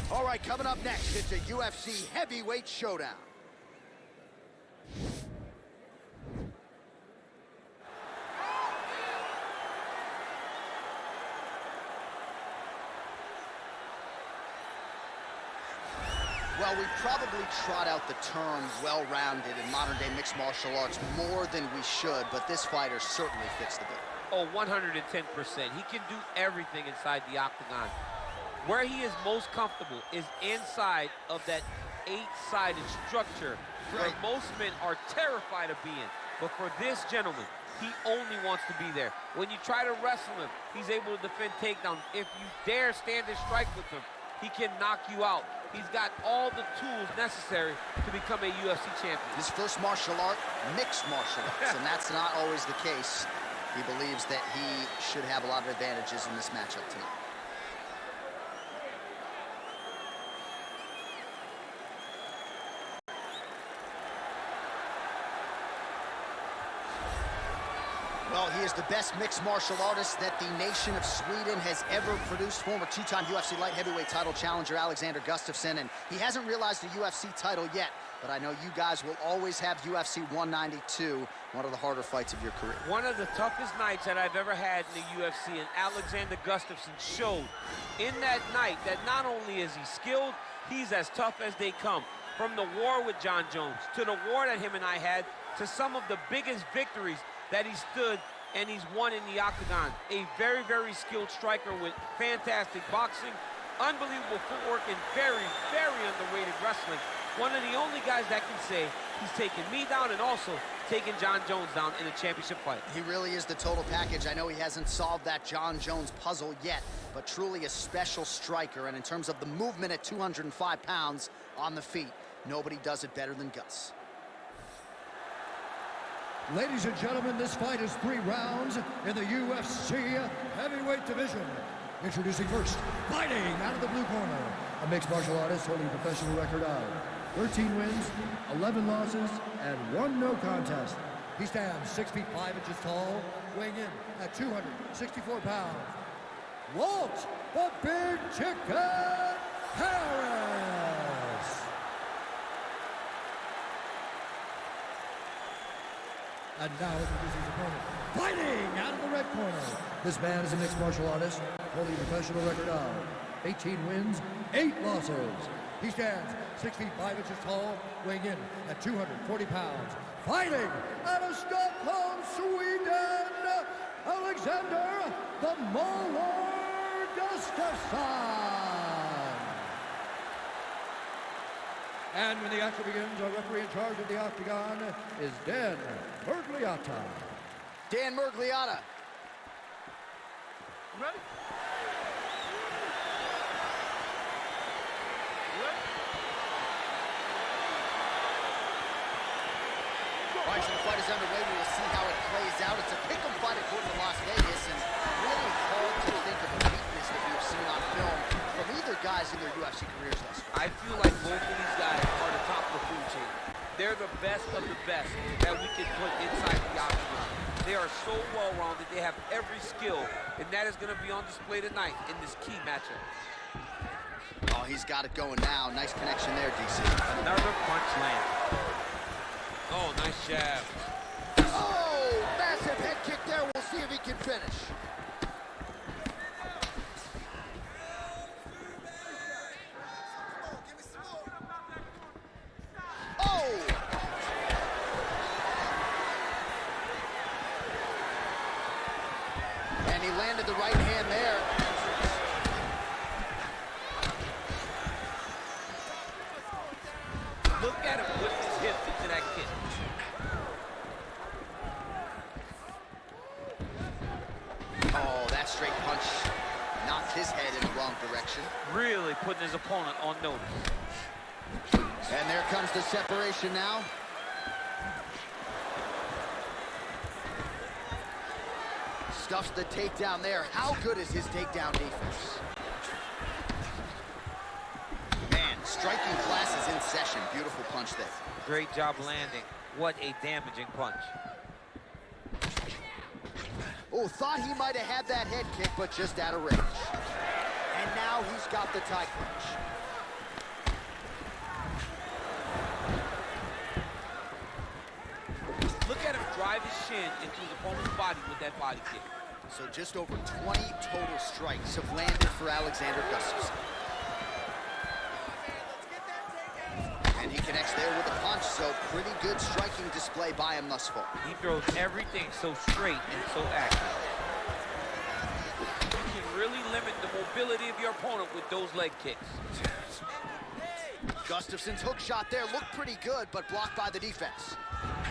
All right, coming up next, it's a UFC heavyweight showdown. Well, we probably trot out the term well-rounded in modern-day mixed martial arts more than we should, but this fighter certainly fits the bill. Oh, 110%. He can do everything inside the octagon. Where he is most comfortable is inside of that 8-sided structure where most men are terrified of being. But for this gentleman, he only wants to be there. When you try to wrestle him, he's able to defend takedowns. If you dare stand and strike with him, he can knock you out. He's got all the tools necessary to become a UFC champion. His first martial art, mixed martial arts, and that's not always the case. He believes that he should have a lot of advantages in this matchup tonight. Well, he is the best mixed martial artist that the nation of Sweden has ever produced. Former two-time UFC light heavyweight title challenger Alexander Gustafsson, and he hasn't realized the UFC title yet, but I know you guys will always have UFC 192, one of the harder fights of your career. One of the toughest nights that I've ever had in the UFC, and Alexander Gustafsson showed in that night that not only is he skilled, he's as tough as they come. From the war with John Jones, to the war that him and I had, to some of the biggest victories that he stood and he's won in the octagon. A very, very skilled striker with fantastic boxing, unbelievable footwork, and very, very underrated wrestling. One of the only guys that can say he's taken me down and also taken John Jones down in a championship fight. He really is the total package. I know he hasn't solved that John Jones puzzle yet, but truly a special striker. And in terms of the movement at 205 pounds on the feet, nobody does it better than Gus. Ladies and gentlemen, this fight is 3 rounds in the UFC heavyweight division. Introducing first, fighting out of the blue corner, a mixed martial artist holding a professional record of 13 wins, 11 losses, and 1 no contest. He stands 6 feet 5 inches tall, weighing in at 264 pounds. Walt, the Big Chicken Harris. And now introducing his opponent, fighting out of the red corner. This man is a mixed martial artist, holding a professional record of 18 wins, 8 losses. He stands 6 feet 5 inches tall, weighing in at 240 pounds. Fighting out of Stockholm, Sweden, Alexander the Mauler Gustafsson. And when the action begins, our referee in charge of the octagon is Dan Mergliata. Dan Mergliata. Ready? All right, so the fight is underway. We will see how it plays out. It's a pick'em fight according to Las Vegas, and really hard to think of a weakness that we have seen on film from either guys in their UFC careers thus far. I feel like both of these guys are the top of the food chain. They're the best of the best that we can put inside the octagon. They are so well-rounded. They have every skill, and that is going to be on display tonight in this key matchup. Oh, he's got it going now. Nice connection there, DC. Another punch land. Oh, nice jab. Oh, massive head kick there. We'll see if he can finish. Oh! And he landed the right hand there. Look at him put his hip into that kick. Oh, that straight punch knocked his head in the wrong direction. Really putting his opponent on notice. And there comes the separation now. Stuffs the takedown there. How good is his takedown defense? Man, striking class is in session. Beautiful punch there. Great job landing. What a damaging punch. Oh, thought he might have had that head kick, but just out of range. And now he's got the tie clinch. drive his shin into his opponent's body with that body kick. So just over 20 total strikes have landed for Alexander Gustafsson. And he connects there with a punch, so pretty good striking display by him thus far. He throws everything so straight and so accurate. You can really limit the mobility of your opponent with those leg kicks. Gustafsson's hook shot there looked pretty good, but blocked by the defense.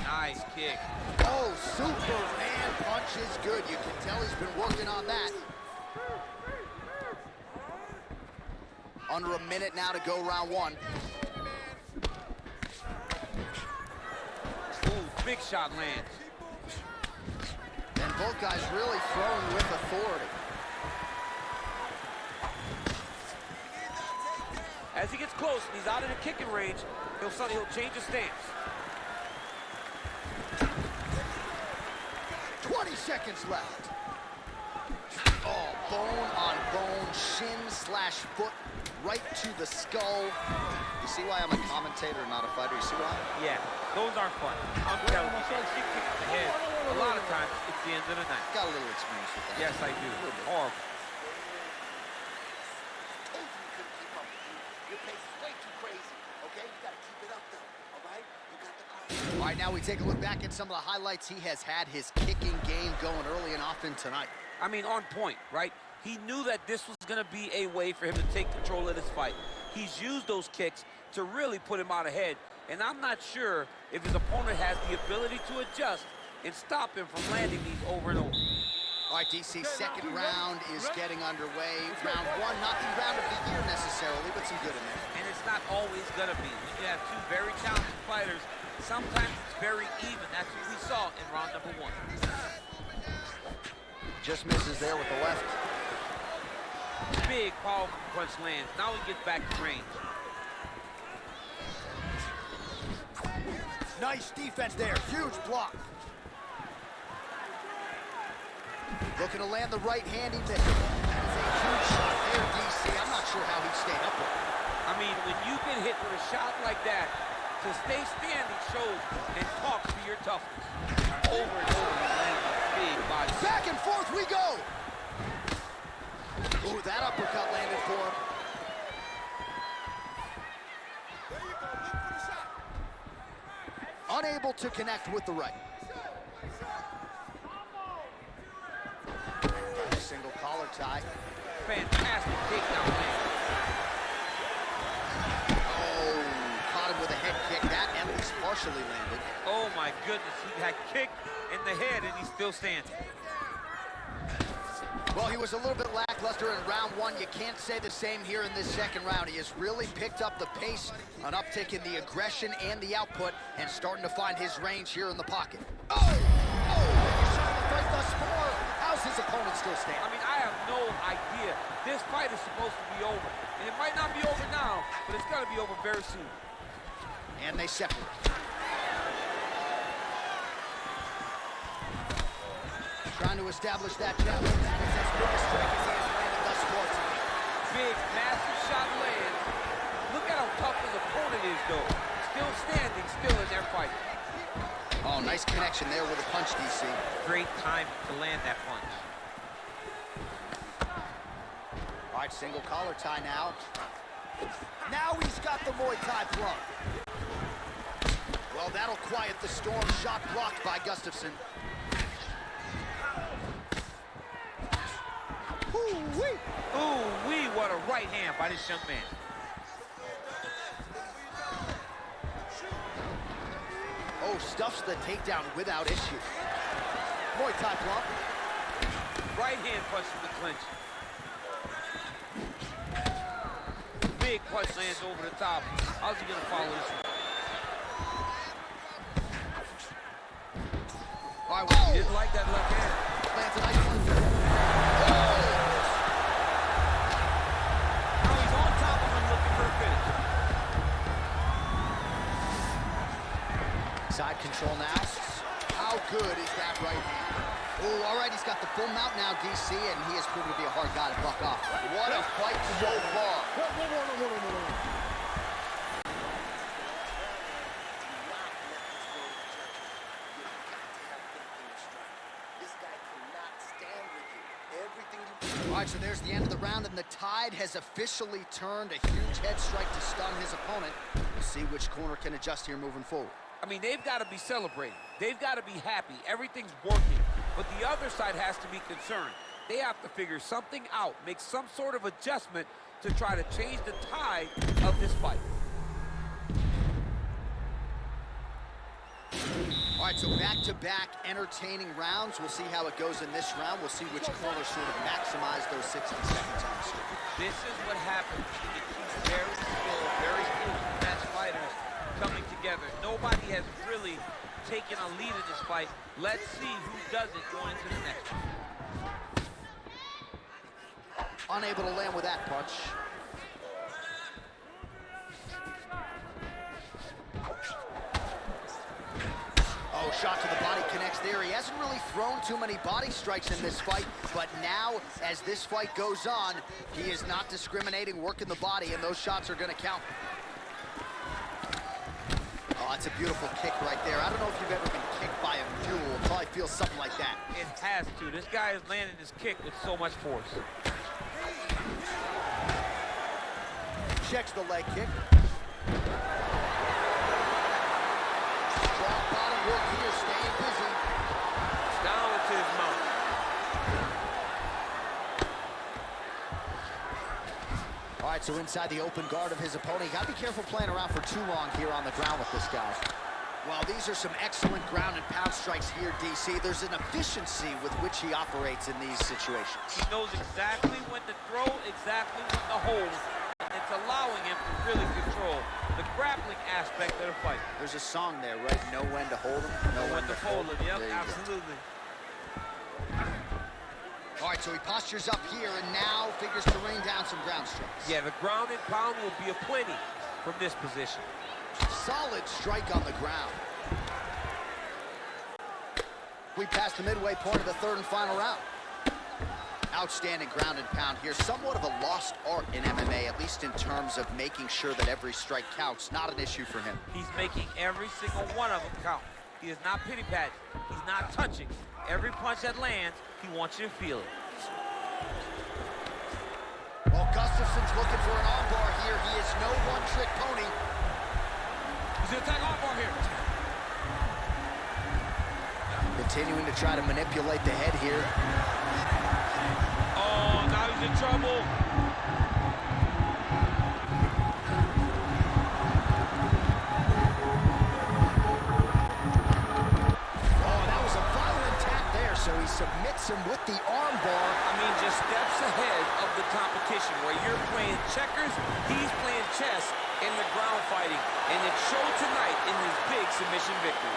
Nice kick. Oh, Superman punch is good. You can tell he's been working on that. Under a minute now to go round one. Ooh, big shot lands. And both guys really throwing with authority. As he gets close and he's out of the kicking range, he'll change his stance. 20 seconds left. Oh, bone on bone, shin slash foot, right to the skull. You see why I'm a commentator, not a fighter? You see why? Yeah, those aren't fun. I'm telling you, she kicks in the head. A lot of times, it's the end of the night. Got a little experience with that. Yes, I do. Horrible. All right, now we take a look back at some of the highlights. He has had his kicking game going early and often tonight. I mean, on point, right? He knew that this was going to be a way for him to take control of this fight. He's used those kicks to really put him out ahead, and I'm not sure if his opponent has the ability to adjust and stop him from landing these over and over. All right, DC, second round is getting underway. Round one, not the round of the year necessarily, but some good in there. And it's not always going to be. When you have two very talented fighters, sometimes it's very even. That's what we saw in round number one. Just misses there with the left. Big powerful punch lands. Now he gets back to range. Nice defense there. Huge block. Looking to land the right hand. He missed. That is a huge shot there, DC. I'm not sure how he stayed up with it. I mean, when you get hit with a shot like that, to stay standing shows and talks to your toughness. Over and over, he lands a big body. Back and forth we go. Ooh, that uppercut landed for him. There you go, look for the shot. Unable to connect with the right. Single collar tie. Fantastic takedown land. Oh, caught him with a head kick. That at least partially landed. Oh my goodness, he got kicked in the head and he's still standing. Well, he was a little bit lackluster in round one. You can't say the same here in this second round. He has really picked up the pace, an uptick in the aggression and the output, and starting to find his range here in the pocket. Oh! You saw the fight thus far. How's his opponent still standing? I mean, I have no idea. This fight is supposed to be over. And it might not be over now, but it's got to be over very soon. And they separate. Trying to establish that challenge. That is as big a strike as he has landed thus far tonight. Big, massive shot lands. Look at how tough his opponent is, though. Still standing, still in their fight. Oh, nice connection there with a punch, DC. Great time to land that punch. All right, single collar tie now. Now he's got the Muay Thai plug. Well, that'll quiet the storm. Shot blocked by Gustafsson. Ooh-wee! Ooh-wee, what a right hand by this young man. Oh, stuffs the takedown without issue. Muay Thai plump. Right hand punch from the clinch. Big punch lands over the top. How's he gonna follow this one? All right, well, Didn't like that left hand. lands a nice punch. Now he's on top of him looking for a finish. Side control now. How good is that right hand? Oh, all right, he's got the full mount now, DC, and he has proven to be a hard guy to buck off. What a fight so far. All right, so there's the end of the round, and the tide has officially turned. A huge head strike to stun his opponent. We'll see which corner can adjust here moving forward. I mean, they've got to be celebrating. They've got to be happy. Everything's working. But the other side has to be concerned. They have to figure something out, make some sort of adjustment to try to change the tide of this fight. All right, so back-to-back entertaining rounds. We'll see how it goes in this round. We'll see which corner sort of maximize those 60 seconds on the street. This is what happens. It keeps very skilled match fighters coming together. Nobody has really taken a lead in this fight. Let's see who does it going into the next one. Unable to land with that punch. Oh, shot to the body connects there. He hasn't really thrown too many body strikes in this fight, but now, as this fight goes on, he is not discriminating, working the body, and those shots are gonna count. Oh, that's a beautiful kick right there. I don't know if you've ever been kicked by a mule. It probably feels something like that. It has to. This guy is landing his kick with so much force. Checks the leg kick. Strong bottom work here, staying busy. Down into his mouth. All right, so inside the open guard of his opponent. You gotta be careful playing around for too long here on the ground with this guy. Well, these are some excellent ground and pound strikes here, DC. There's an efficiency with which he operates in these situations. He knows exactly when to throw, exactly when to hold. And it's allowing him to really control the grappling aspect of the fight. There's a song there, right? Know when to hold him, know when to fold him. Yep, There you go. absolutely. All right, so he postures up here and now figures to rain down some ground strikes. Yeah, the ground and pound will be aplenty from this position. Solid strike on the ground. We passed the midway point of the third and final round. Outstanding ground and pound here. Somewhat of a lost art in MMA, at least in terms of making sure that every strike counts. Not an issue for him. He's making every single one of them count. He is not pity-patting. He's not touching. Every punch that lands, he wants you to feel it. Well, Gustafsson's looking for an armbar here. He is no one-trick pony. He's gonna attack armbar here. Continuing to try to manipulate the head here. Oh, now he's in trouble. Oh, that was a violent tap there, so he submits him with the armbar. I mean, just steps ahead of the competition. Where you're playing checkers, he's playing chess in the ground fighting. And it showed tonight in his big submission victory.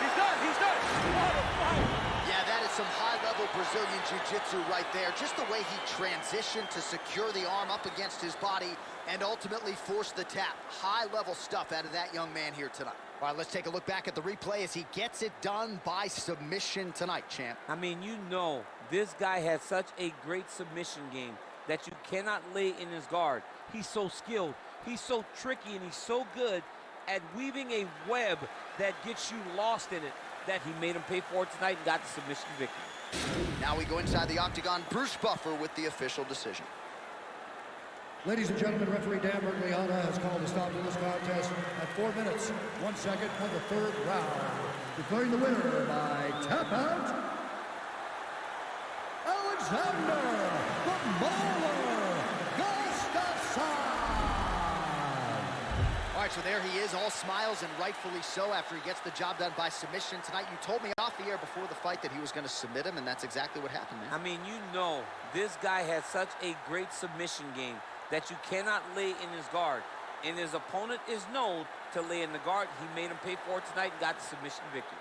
He's done, he's done. What a fight. Yeah, that is some high-level Brazilian jiu-jitsu right there. Just the way he transitioned to secure the arm up against his body and ultimately force the tap. High-level stuff out of that young man here tonight. All right, let's take a look back at the replay as he gets it done by submission tonight, champ. I mean, you know, this guy has such a great submission game that you cannot lay in his guard. He's so skilled, he's so tricky, and he's so good at weaving a web that gets you lost in it that he made him pay for it tonight and got the submission victory. Now we go inside the octagon. Bruce Buffer with the official decision. Ladies and gentlemen, referee Dan Bergliana has called a stop to this contest at 4 minutes, 1 second of the third round. Declaring the winner by tap out, Alexander the Mauler Gustafsson. All right, so there he is, all smiles and rightfully so after he gets the job done by submission tonight. You told me off the air before the fight that he was going to submit him, and that's exactly what happened, man. I mean, you know, this guy has such a great submission game that you cannot lay in his guard. And his opponent is known to lay in the guard. He made him pay for it tonight and got the submission victory.